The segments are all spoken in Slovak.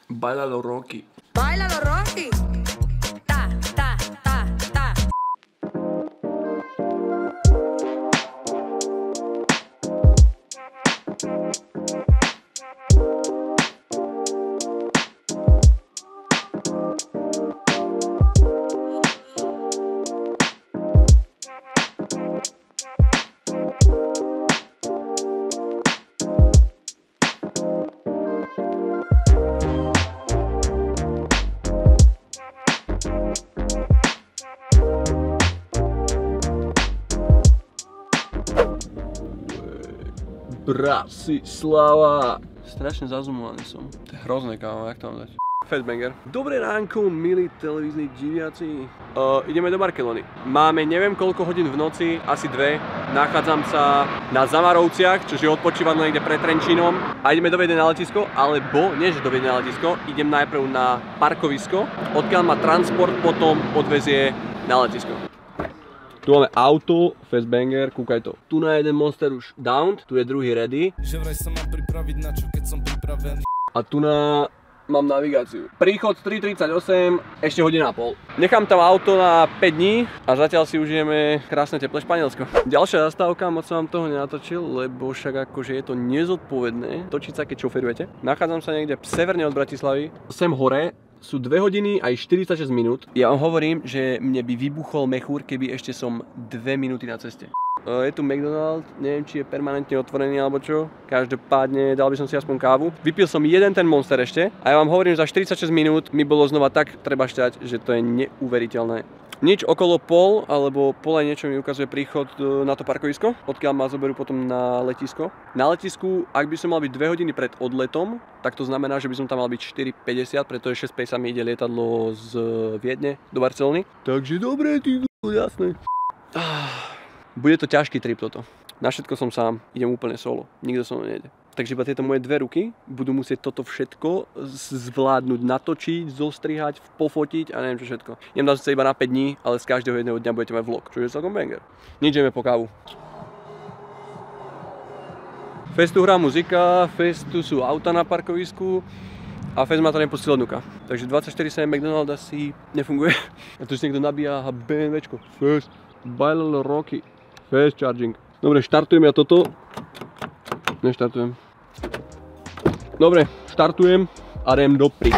Bailalo Rocky. Bailalo Rocky. Ta, ta, ta, ta. Bratislava. Strašne zazumovaný som. To je hrozné, kámo, jak to mám dať? Fastbanger. Dobré ránko, milí televízni diviaci. Ideme do Barcelony. Máme neviem koľko hodín v noci, asi 2. Nachádzam sa na Zamarovciach, čo je odpočívadlo niekde pred Trenčínom. A ideme do Viedne na letisko, alebo nie že do Viedne na letisko, idem najprv na parkovisko, odkiaľ ma transport potom odvezie na letisko. Tu máme auto, Fastbanger, kúkaj to. Tu na jeden monster už down, tu je druhý ready. Že vraj sa mám pripraviť na čo, keď som pripravený. A tu na mám navigáciu. Príchod 3:38, ešte hodina a pol. Nechám tam auto na 5 dní a zatiaľ si užijeme krásne teplé Španielsko. Ďalšia zastávka, moc som vám toho nenatočil, lebo však akože je to nezodpovedné točiť sa, keď šoferujete. Nachádzam sa niekde severne od Bratislavy. Sem hore sú 2 hodiny aj 46 minút. Ja vám hovorím, že mne by vybuchol mechúr, keby ešte som 2 minúty na ceste. Je tu McDonald's, neviem či je permanentne otvorený alebo čo. Každopádne dal by som si aspoň kávu. Vypil som jeden ten monster ešte a ja vám hovorím, že za 46 minút mi bolo znova tak treba šťať, že to je neuveriteľné. Nič okolo pol, alebo pol aj niečo mi ukazuje príchod na to parkovisko, odkiaľ ma zoberú potom na letisko. Na letisku, ak by som mal byť 2 hodiny pred odletom, tak to znamená, že by som tam mal byť 4:50, pretože 6:50 mi ide lietadlo z Viedne do Barcelony. Takže dobre, ty jasné. Bude to ťažký trip toto. Na všetko som sám, idem úplne solo, nikto so mnou nejde. Takže iba tieto moje 2 ruky budú musieť toto všetko zvládnuť, natočiť, zostrihať, pofotiť a neviem čo všetko. Idem dať sa iba na 5 dní, ale z každého jedného dňa budete mať vlog, čo je celkom banger. Nič, ideme po kávu. Festu hrá muzika, festu sú auta na parkovisku a fest ma to nepustilo dnuka. Takže 24/7 McDonald's asi nefunguje. A tu si niekto nabíja BMWčko. Fest, Bailalo Rocky, fast charging. Dobre, štartujem ja toto. Neštartujem. Dobre, štartujem a idem do pryč.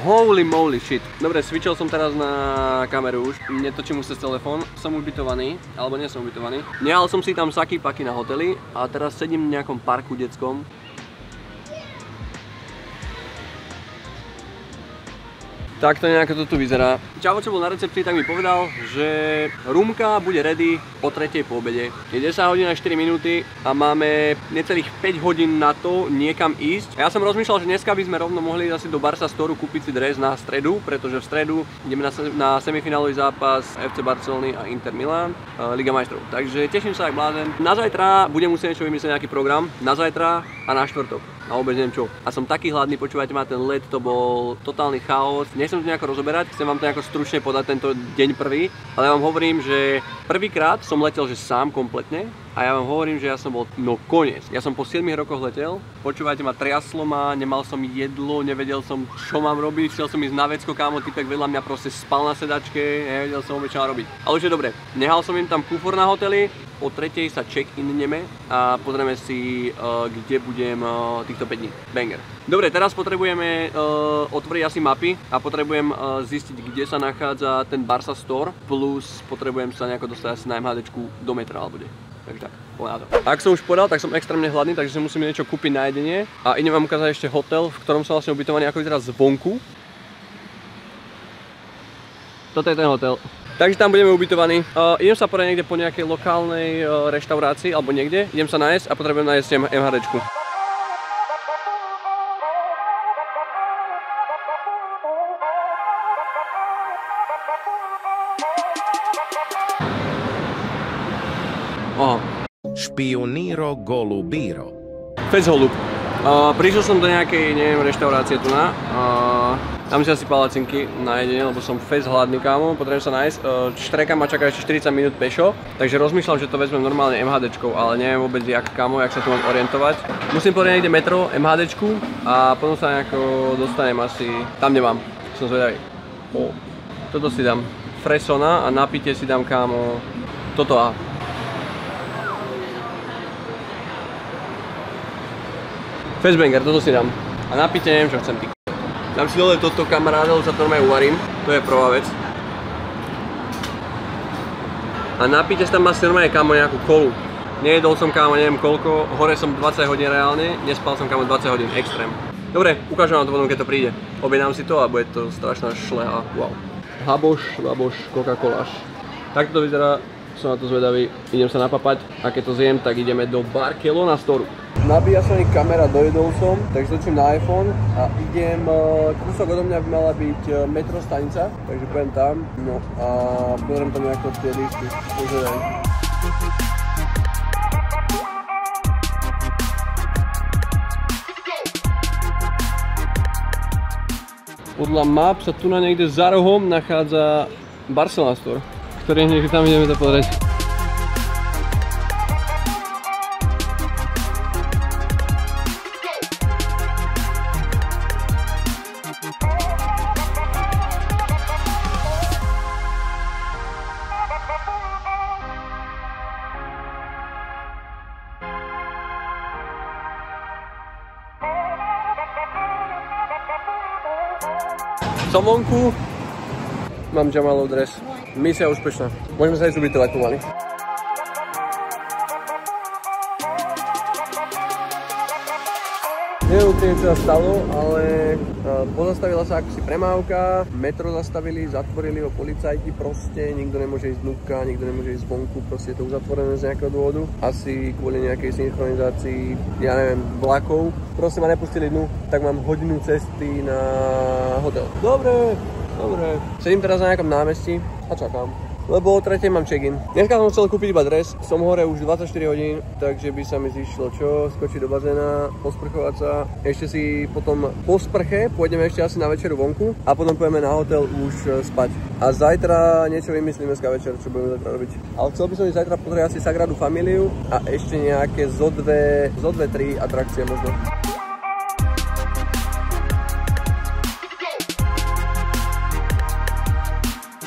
Holy moly shit. Dobre, switchol som teraz na kameru už. Netočím už cez telefón. Som ubytovaný, alebo nie som ubytovaný. Nehal som si tam saky paky na hoteli a teraz sedím v nejakom parku detskom. Tak to nejako to tu vyzerá. Čavo, čo bol na recepcii, tak mi povedal, že roomka bude ready o 3:00 po obede. Je 10 hodín a 4 minúty a máme necelých 5 hodín na to niekam ísť. A ja som rozmýšľal, že dneska by sme rovno mohli ísť asi do Barca Storu kúpiť si dres na stredu, pretože v stredu ideme na semifinálový zápas FC Barcelony a Inter Milan, Liga majstrov. Takže teším sa jak blázen. Na zajtra budem musieť niečo vymyslieť, nejaký program. Na zajtra a na štvrtok. A vôbec neviem čo. A som taký hladný, počúvajte ma, ten let to bol totálny chaos. Nechcem to nejako rozoberať, chcem vám to nejako stručne podať tento deň prvý, ale ja vám hovorím, že prvýkrát som letel že sám kompletne a ja vám hovorím, že ja som bol no koniec. Ja som po 7 rokoch letel, počúvajte ma, triaslo ma, nemal som jedlo, nevedel som čo mám robiť, chcel som ísť na vecko, kámo, typek vedľa mňa proste spal na sedačke, nevedel som vôbec čo mám robiť. Ale už je dobre, nehal som im tam kufor na hoteli, o 3:00 sa check-inneme a pozrieme si, kde budem týchto 5 dní. Banger. Dobre, teraz potrebujeme otvoriť asi mapy a potrebujem zistiť, kde sa nachádza ten Barca Store, plus potrebujem sa nejako dostať asi na MHDčku do metra alebo kde. Takže tak, poďme na to. Ak som už povedal, tak som extrémne hladný, takže si musím niečo kúpiť na jedenie a idem vám ukázať ešte hotel, v ktorom som vlastne ubytovaný, ako vyzerá zvonku. Toto je ten hotel. Takže tam budeme ubytovaní. Idem sa porať niekde po nejakej lokálnej reštaurácii alebo niekde. Idem sa nájsť a potrebujem nájsť MHDčku. Aha. Špioniro golubiro. Fez holub. Prišiel som do nejakej, neviem, reštaurácie tu na. Tam si asi palacinky na jedenie, lebo som fest hladný, kámo, potrebujem sa nájsť. Štreka ma čaká ešte 40 minút pešo, takže rozmýšľam, že to vezmem normálne MHDčkou, ale neviem vôbec jak, kámo, jak sa tu mám orientovať. Musím povedať niekde metro, MHDčku a potom sa nejako dostanem asi tam, kde mám. Som zvedavý. Toto si dám fresona a napitie si dám, kámo, toto a. Festbanger, toto si dám. A napitie neviem, čo chcem ty. Dám si dole toto, kamarádov, sa to normálne uvarím. To je prvá vec. A napíte si tam asi normálne, kámo, nejakú kolu. Nejedol som, kámo, neviem koľko. Hore som 20 hodín reálne. Nespal som, kámo, 20 hodín. Extrém. Dobre, ukážem vám to potom, keď to príde. Objednám si to a bude to strašná šleha. Wow. Haboš, baboš, Coca-Cola. Takto to vyzerá. Som na to zvedavý. Idem sa napapať a keď to zjem, tak ideme do Barcelona Storu. Nabíja sa mi kamera, dojedol som, takže točím na iPhone a idem, kúsok odo mňa by mala byť metro stanica, takže pôjdem tam, no a pozriem tam nejako tie listy, pozeraj. Podľa map sa tu na niekde za rohom nachádza Barcelona Store, ktorý niekde tam ideme to pozrieť. Som vonku, mám Jamalov dres. Misia úspešná. Môžeme sa ísť ubytovať pomaly. Neviem úplne, čo sa stalo, ale pozastavila sa akosi premávka, metro zastavili, zatvorili ho policajti proste, nikto nemôže ísť vnúka, nikto nemôže ísť vonku, proste je to uzatvorené z nejakého dôvodu. Asi kvôli nejakej synchronizácii, ja neviem, vlakov. Proste ma nepustili dnu, tak mám hodinu cesty na hotel. Dobre. Sedím teraz na nejakom námestí a čakám. Lebo o 3:00 mám check-in. Dneska som chcel kúpiť iba dres, som hore už 24 hodín, takže by sa mi zišlo čo, skočiť do bazéna, posprchovať sa. Ešte si potom po sprche pôjdeme ešte asi na večeru vonku a potom pôjdeme na hotel už spať. A zajtra niečo vymyslíme dneska večer, čo budeme zajtra robiť. Ale chcel by som ísť zajtra pozrieť asi Sagradu Familiu a ešte nejaké zo dve, 3 atrakcie možno.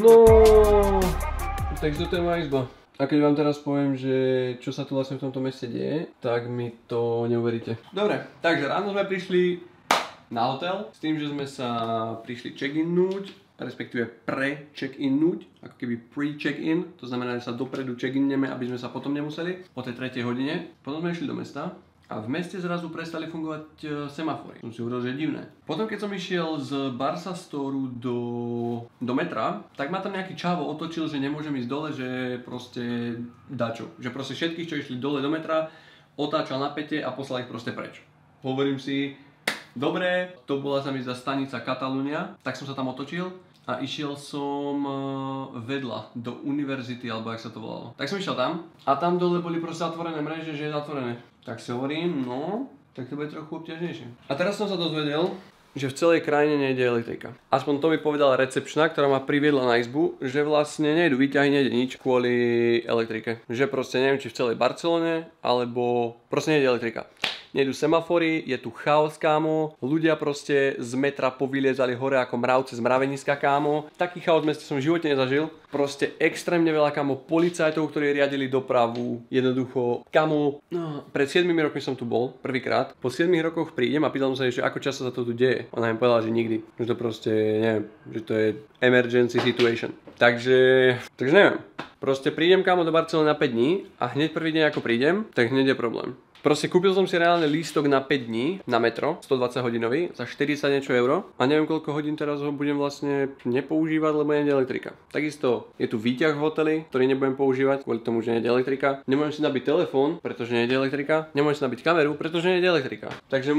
No, takže toto je moja izba. A keď vám teraz poviem, že čo sa tu vlastne v tomto meste deje, tak mi to neuveríte. Dobre, takže ráno sme prišli na hotel s tým, že sme sa prišli check-innúť, respektíve pre-check-innúť, ako keby pre-check-in, to znamená, že sa dopredu check-inneme, aby sme sa potom nemuseli o tej 3:00 hodine. Potom sme išli do mesta a v meste zrazu prestali fungovať semafory. Som si uvedol, že je divné. Potom keď som išiel z Barca Storeu do metra, tak ma tam nejaký čávo otočil, že nemôžem ísť dole, že proste dačo. Že proste všetkých, čo išli dole do metra, otáčal na päte a poslal ich proste preč. Hovorím si, dobre, to bola sa mi zdá stanica Katalúnia, tak som sa tam otočil a išiel som vedľa do univerzity, alebo jak sa to volalo. Tak som išiel tam a tam dole boli proste zatvorené mreže, že je zatvorené. Tak si hovorím, no, tak to bude trochu obťažnejšie. A teraz som sa dozvedel, že v celej krajine nejde elektrika. Aspoň to mi povedala recepčná, ktorá ma priviedla na izbu, že vlastne nejdu výťahy, nejde nič kvôli elektrike. Že proste neviem, či v celej Barcelone, alebo proste nejde elektrika. Nejdu semafory, je tu chaos, kámo. Ľudia proste z metra povyliezali hore ako mravce z mraveniska, kámo. Taký chaos v meste som v živote nezažil. Proste extrémne veľa, kámo, policajtov, ktorí riadili dopravu. Jednoducho, kámo, no, pred 7 rokmi som tu bol, prvýkrát. Po 7 rokoch prídem a pýtam sa jej, že ako často sa to tu deje. Ona mi povedala, že nikdy. Že to proste, neviem, že to je emergency situation. Takže neviem. Proste prídem, kámo, do Barcelony na 5 dní a hneď prvý deň ako prídem, tak hneď je problém. Proste kúpil som si reálne lístok na 5 dní na metro, 120 hodinový, za 40 niečo euro a neviem koľko hodín teraz ho budem vlastne nepoužívať, lebo nejde elektrika. Takisto je tu výťah v hoteli, ktorý nebudem používať kvôli tomu, že nejde elektrika. Nemôžem si nabiť telefón, pretože nejde elektrika. Nemôžem si nabiť kameru, pretože nejde elektrika. Takže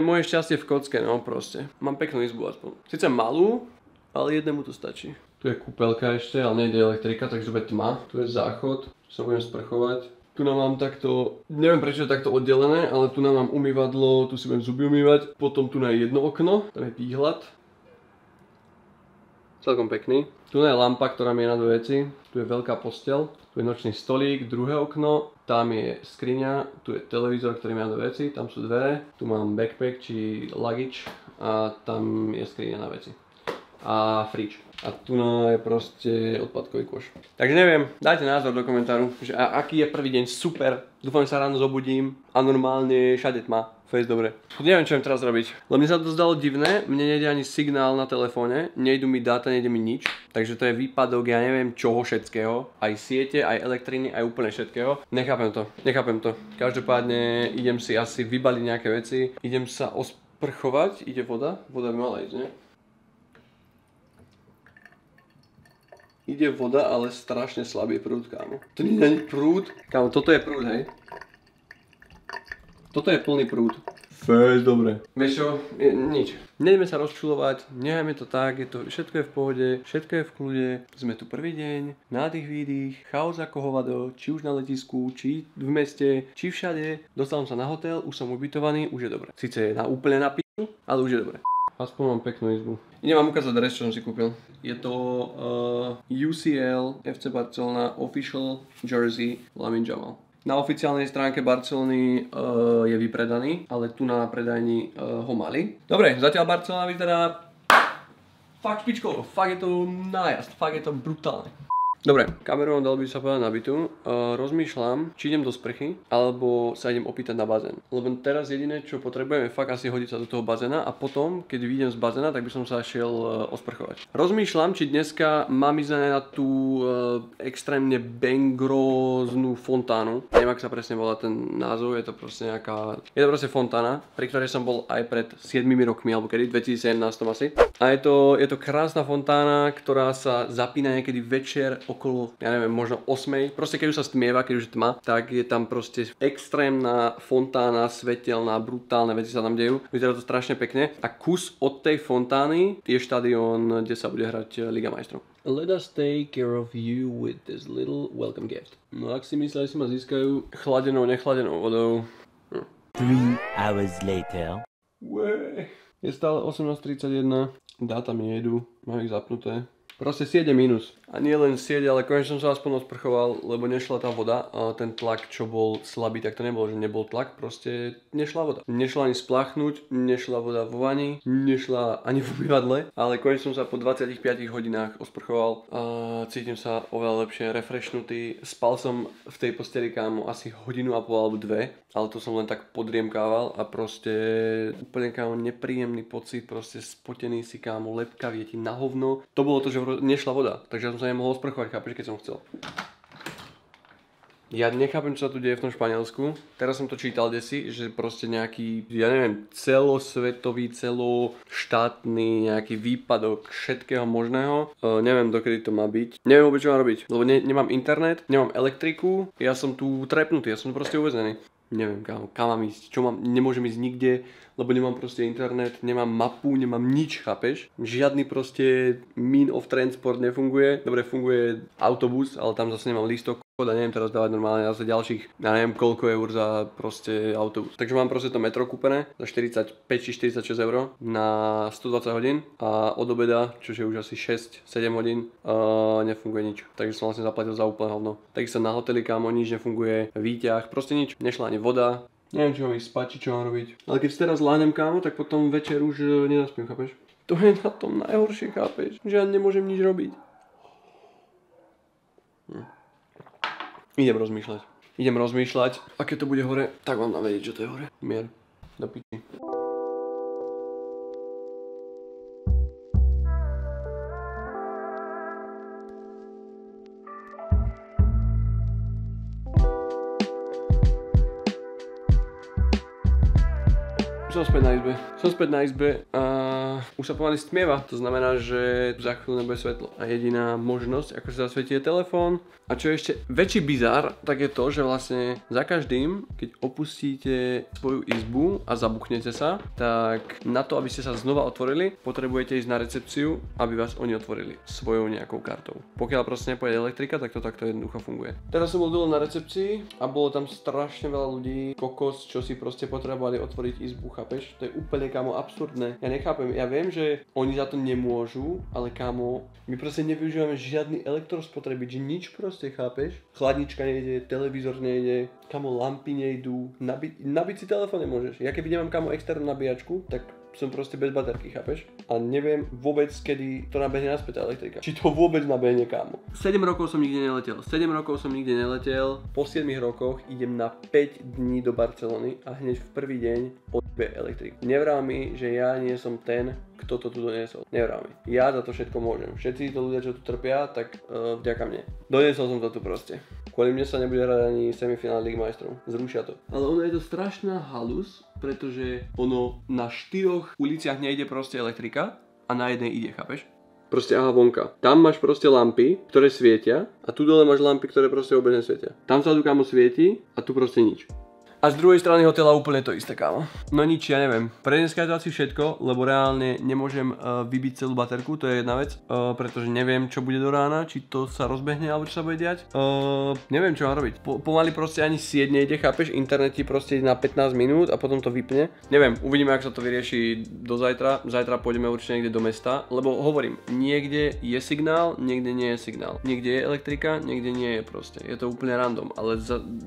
moje šťastie v kocke, no proste. Mám peknú izbu aspoň. Sice malú, ale jednému to stačí. Tu je kúpeľka ešte, ale nejde elektrika, takže bude tma. Tu je záchod, sa budem sprchovať. Tu nám mám takto, neviem prečo je takto oddelené, ale tu nám mám umývadlo, tu si budem zuby umývať. Potom tu je jedno okno, tam je výhľad. Celkom pekný. Tu je lampa, ktorá mi je na dve veci. Tu je veľká posteľ, tu je nočný stolík, druhé okno. Tam je skriňa, tu je televízor, ktorý má dve veci, tam sú dvere. Tu mám backpack či luggage a tam je skriňa na veci. A fridge. A tu je proste odpadkový koš. Takže neviem, dajte názor do komentáru, že aký je prvý deň, super. Dúfam, že sa ráno zobudím a normálne všade tma. Face dobre. Neviem, čo im teraz robiť. Lebo mne sa to zdalo divné, mne nejde ani signál na telefóne, nejdu mi dáta, nejde mi nič. Takže to je výpadok, ja neviem čoho všetkého. Aj siete, aj elektriny, aj úplne všetkého. Nechápem to. Každopádne idem si asi vybaliť nejaké veci. Idem sa osprchovať, ide voda by mala ísť, nie? Ide voda, ale strašne slabý prúd, kámo. To nie je prúd. Kámo, toto je prúd, hej. Toto je plný prúd. Fest, dobre. Vieš čo? Nič. Nejdeme sa rozčulovať, nechajme to tak, všetko je v pohode, všetko je v kľude. Sme tu prvý deň, nádych, výdych, chaos ako hovado, či už na letisku, či v meste, či všade. Dostal som sa na hotel, už som ubytovaný, už je dobre. Sice je úplne na p***u, ale už je dobre. Aspoň mám peknú izbu. Idem vám ukázať dres, čo som si kúpil. Je to UCL FC Barcelona Official Jersey Lamine Yamal. Na oficiálnej stránke Barcelony je vypredaný, ale tu na predajni ho mali. Dobre, zatiaľ Barcelona vyzerá fakt špičkovo, fakt je to nájazd, fakt je to brutálne. Dobre, kameru vám dal by sa povedať nabitu. Rozmýšľam, či idem do sprchy, alebo sa idem opýtať na bazén. Lebo teraz jediné, čo potrebujem, je fakt asi hodiť sa do toho bazéna a potom, keď vyjdem z bazéna, tak by som sa šiel osprchovať. Rozmýšľam, či dneska mám ísť na tú extrémne bengróznu fontánu. Neviem, ak sa presne volá ten názov, je to proste nejaká... Je to proste fontána, pri ktorej som bol aj pred 7 rokmi, alebo kedy, 2017 asi. A je to krásna fontána, ktorá sa zapína niekedy večer okolo, ja neviem, možno 8. Proste keď už sa stmieva, keď už je tma, tak je tam proste extrémna fontána, svetelná, brutálne veci sa tam dejú. Vyzerá to strašne pekne. A kus od tej fontány je štadión, kde sa bude hrať Liga majstrov. Let us take care of you with this little welcome gift. No ak si mysleli, si ma získajú chladenou, nechladenou vodou. 3 hours later. Je stále 18:31, dáta mi jedu, mám ich zapnuté. Proste siede minus. A nie len siede, ale konečne som sa aspoň osprchoval, lebo nešla tá voda. A ten tlak, čo bol slabý, tak to nebolo, že nebol tlak, proste nešla voda. Nešla ani spláchnuť, nešla voda vo vani, nešla ani v umývadle, ale konečne som sa po 25 hodinách osprchoval a cítim sa oveľa lepšie, refreshnutý. Spal som v tej posteli, kámo, asi 1,5 hodiny alebo 2, ale to som len tak podriemkával a proste úplne, kámo, nepríjemný pocit, proste spotený si, kámo, lepka, vie ti na hovno. To bolo to, že nešla voda, takže ja som sa nemohol osprchovať, chápeš, keď som chcel. Ja nechápem, čo sa tu deje v tom Španielsku. Teraz som to čítal desi, že proste nejaký, ja neviem, celosvetový, celoštátny nejaký výpadok všetkého možného. Neviem, dokedy to má byť. Neviem vôbec, čo mám robiť, lebo nemám internet, nemám elektriku, ja som tu trepnutý, ja som proste uväznený. Neviem, kam mám ísť, čo mám, nemôžem ísť nikde, lebo nemám proste internet, nemám mapu, nemám nič, chápeš? Žiadny proste mean of transport nefunguje. Dobre, funguje autobus, ale tam zase nemám lístok a neviem teraz dávať normálne zase ďalších, ja neviem koľko eur za proste autobus. Takže mám proste to metro kúpené za 45 či 46 eur na 120 hodín a od obeda, čo je už asi 6-7 hodín, nefunguje nič. Takže som vlastne zaplatil za úplne hovno. Takisto na hoteli, kámo, nič nefunguje, výťah, proste nič, nešla ani voda. Neviem, čo mám ísť spať, či čo mám robiť. Ale keď teraz láhnem, kámo, tak potom večer už nezaspím, chápeš? To je na tom najhoršie, chápeš? Že ja nemôžem nič robiť. Idem rozmýšľať. A keď to bude hore, tak vám dám vedieť, čo to je hore. Mier. Do piči. Som späť na izbe a už sa pomaly stmieva, to znamená, že za chvíľu nebude svetlo. A jediná možnosť, ako sa zasvietí, je telefón. A čo je ešte väčší bizár, tak je to, že vlastne za každým, keď opustíte svoju izbu a zabuchnete sa, tak na to, aby ste sa znova otvorili, potrebujete ísť na recepciu, aby vás oni otvorili svojou nejakou kartou. Pokiaľ proste nepôjde elektrika, tak to takto jednoducho funguje. Teraz som bol dole na recepcii a bolo tam strašne veľa ľudí, kokos, čo si proste potrebovali otvoriť izbu, chápeš? To je úplne, kámo, absurdné. Ja nechápem, ja viem, že oni za to nemôžu, ale kámo, my proste nevyužívame žiadny elektrospotrebič, nič proste, chápeš? Chladnička nejde, televízor nejde, kámo, lampy nejdú, nabiť si telefón nemôžeš. Ja keby nemám, kámo, externú nabíjačku, tak som proste bez baterky, chápeš? A neviem vôbec, kedy to nabehne naspäť tá elektrika. Či to vôbec nabehne, kámo. 7 rokov som nikde neletel. Po 7 rokoch idem na 5 dní do Barcelony a hneď v prvý deň odbe elektriku. Nevrám mi, že ja nie som ten, kto to tu doniesol. Nevrám mi. Ja za to všetko môžem. Všetci to ľudia, čo tu trpia, tak vďaka mne. Doniesol som to tu proste. Kvôli mne sa nebude hrať ani semifinál Ligy majstrov. Zrušia to. Ale ono je to strašná halus, pretože ono na 4 uliciach nejde proste elektrika a na jednej ide, chápeš? Proste aha, vonka. Tam máš proste lampy, ktoré svietia a tu dole máš lampy, ktoré proste vôbec nesvietia. Tam sa tu, kámo, svieti a tu proste nič. A z druhej strany hotela úplne to isté, kámo. No nič, ja neviem. Pre dneska je to asi všetko, lebo reálne nemôžem vybiť celú baterku, to je jedna vec, pretože neviem, čo bude do rána, či to sa rozbehne, alebo čo sa bude diať. Neviem, čo mám robiť. Pomaly proste ani sieť nejde, chápeš, internet ti proste na 15 minút a potom to vypne. Neviem, uvidíme, ako sa to vyrieši do zajtra. Zajtra pôjdeme určite niekde do mesta, lebo hovorím, niekde je signál, niekde nie je signál. Niekde je elektrika, niekde nie je proste. Je to úplne random, ale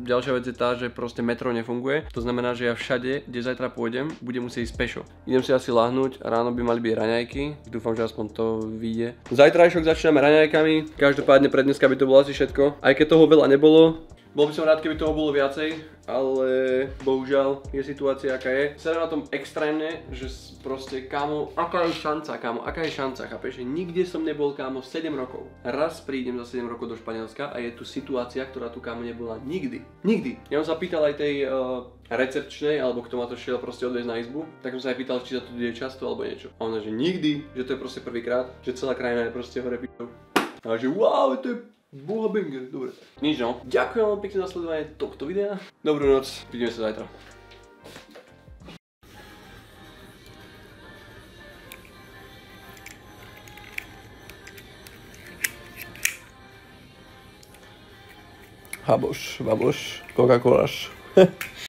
ďalšia vec je tá, že proste metro nefunguje. To znamená, že ja všade, kde zajtra pôjdem, budem musieť ísť pešo. Idem si asi láhnuť, ráno by mali byť raňajky. Dúfam, že aspoň to vyjde. Zajtrajšok začíname raňajkami. Každopádne pre dneska by to bolo asi všetko. Aj keď toho veľa nebolo. Bol by som rád, keby toho bolo viacej, ale bohužiaľ je situácia, aká je. Serem na tom extrémne, že proste, kámo, aká je šanca, chápeš? Že nikde som nebol, kámo, 7 rokov. Raz prídem za 7 rokov do Španielska a je tu situácia, ktorá tu, kámo, nebola nikdy. Nikdy. Ja som sa pýtal aj tej recepčnej, alebo kto ma to šiel proste odviezť na izbu, tak som sa aj pýtal, či sa tu deje často alebo niečo. A ona, že nikdy, že to je proste prvýkrát, že celá krajina je proste hore pičou. A že wow, to je boha banger, dobre. Nič no. Ďakujem vám pekne za sledovanie tohto videa. Dobrú noc, vidíme sa zajtra. Haboš, baboš, Coca-Colaš.